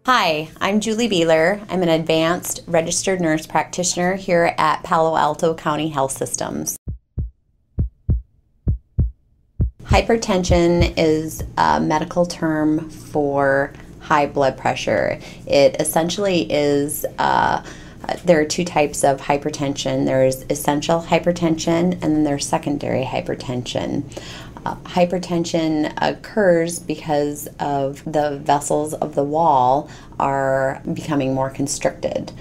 Hi, I'm Julie Beehler. I'm an advanced registered nurse practitioner here at Palo Alto County Health Systems. Hypertension is a medical term for high blood pressure. It essentially is there are two types of hypertension. There's essential hypertension and then there's secondary hypertension. Hypertension occurs because of the vessels of the wall are becoming more constricted,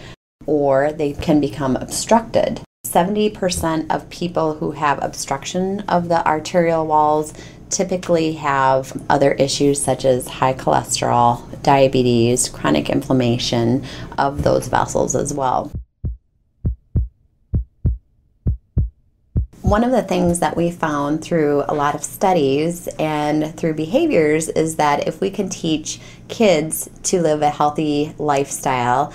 or they can become obstructed. 70% of people who have obstruction of the arterial walls typically have other issues such as high cholesterol, diabetes, chronic inflammation of those vessels as well. One of the things that we found through a lot of studies and through behaviors is that if we can teach kids to live a healthy lifestyle,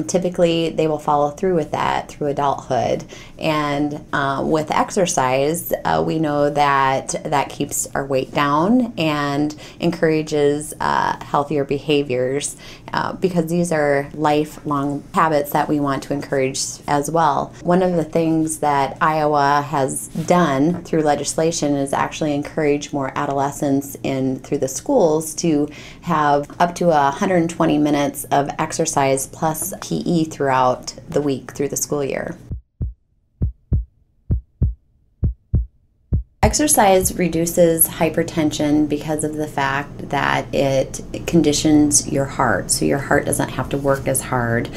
typically they will follow through with that through adulthood. And with exercise, we know that that keeps our weight down and encourages healthier behaviors because these are lifelong habits that we want to encourage as well. One of the things that Iowa has done through legislation is actually encourage more adolescents through the schools to have up to 120 minutes of exercise plus PE throughout the week through the school year. Exercise reduces hypertension because of the fact that it conditions your heart, so your heart doesn't have to work as hard.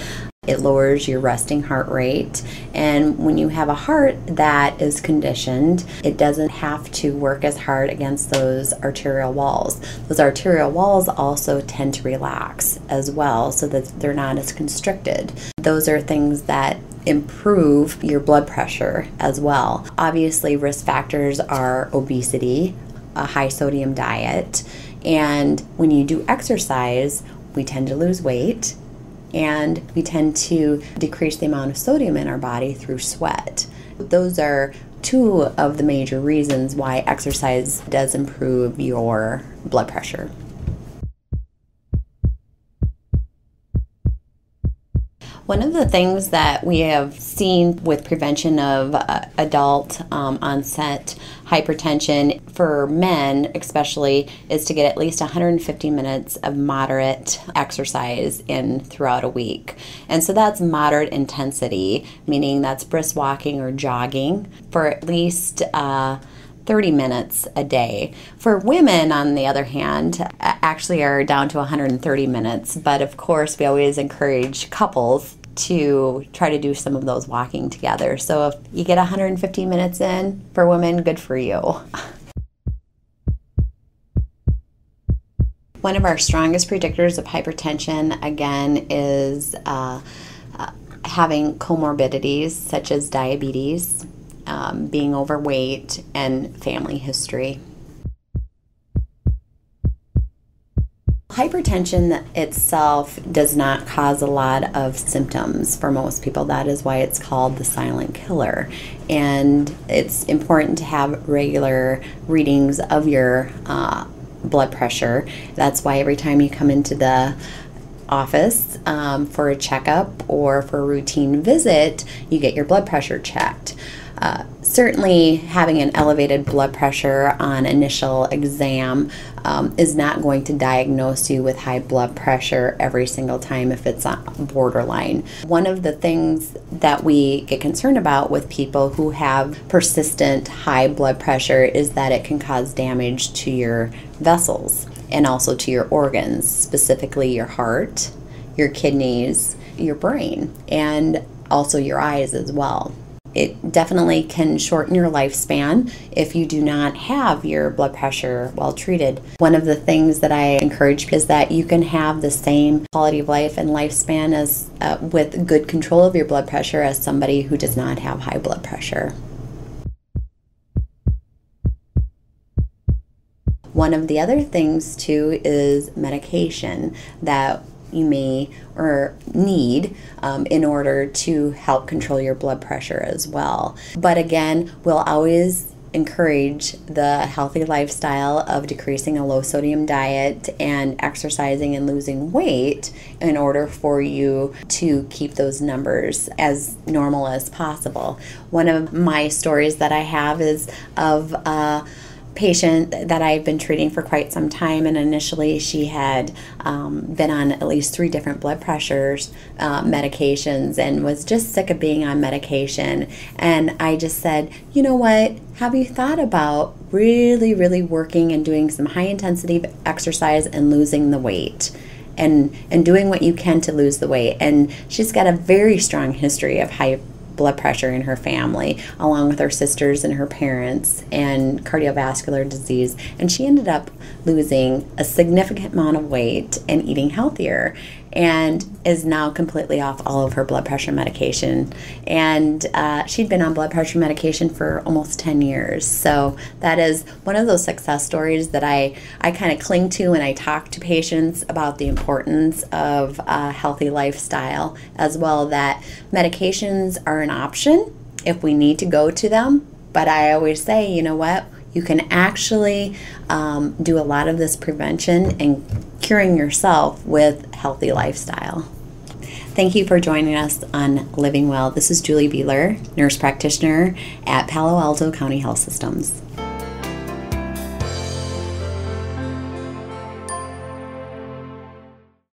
It lowers your resting heart rate, and when you have a heart that is conditioned, it doesn't have to work as hard against those arterial walls. Those arterial walls also tend to relax as well so that they're not as constricted. Those are things that improve your blood pressure as well. Obviously, risk factors are obesity, a high sodium diet, and when you do exercise, we tend to lose weight and we tend to decrease the amount of sodium in our body through sweat. Those are two of the major reasons why exercise does improve your blood pressure. One of the things that we have seen with prevention of adult onset hypertension for men especially is to get at least 150 minutes of moderate exercise in throughout a week. And so that's moderate intensity, meaning that's brisk walking or jogging for at least 30 minutes a day. For women, on the other hand, actually are down to 130 minutes, but of course we always encourage couples to try to do some of those walking together. So if you get 150 minutes in for women, good for you. One of our strongest predictors of hypertension, again, is having comorbidities such as diabetes, being overweight, and family history. Hypertension itself does not cause a lot of symptoms for most people. That is why it's called the silent killer. And it's important to have regular readings of your blood pressure. That's why every time you come into the office for a checkup or for a routine visit, you get your blood pressure checked. Certainly having an elevated blood pressure on initial exam is not going to diagnose you with high blood pressure every single time if it's on borderline. One of the things that we get concerned about with people who have persistent high blood pressure is that it can cause damage to your vessels and also to your organs, specifically your heart, your kidneys, your brain, and also your eyes as well. It definitely can shorten your lifespan if you do not have your blood pressure well treated. One of the things that I encourage is that you can have the same quality of life and lifespan as with good control of your blood pressure as somebody who does not have high blood pressure. One of the other things too is medication that you may or need in order to help control your blood pressure as well. But again, we'll always encourage the healthy lifestyle of decreasing a low sodium diet and exercising and losing weight in order for you to keep those numbers as normal as possible. One of my stories that I have is of a patient that I've been treating for quite some time, and initially she had been on at least 3 different blood pressures medications and was just sick of being on medication. And I just said, you know what, have you thought about really working and doing some high intensity exercise and losing the weight? And doing what you can to lose the weight. And she's got a very strong history of high blood pressure in her family, along with her sisters and her parents, and cardiovascular disease. And she ended up losing a significant amount of weight and eating healthier, and is now completely off all of her blood pressure medication. And she'd been on blood pressure medication for almost 10 years. So that is one of those success stories that I kind of cling to when I talk to patients about the importance of a healthy lifestyle, as well that medications are an option if we need to go to them. But I always say, you know what, you can actually do a lot of this prevention and curing yourself with healthy lifestyle. Thank you for joining us on Living Well. This is Julie Beehler, nurse practitioner at Palo Alto County Health Systems.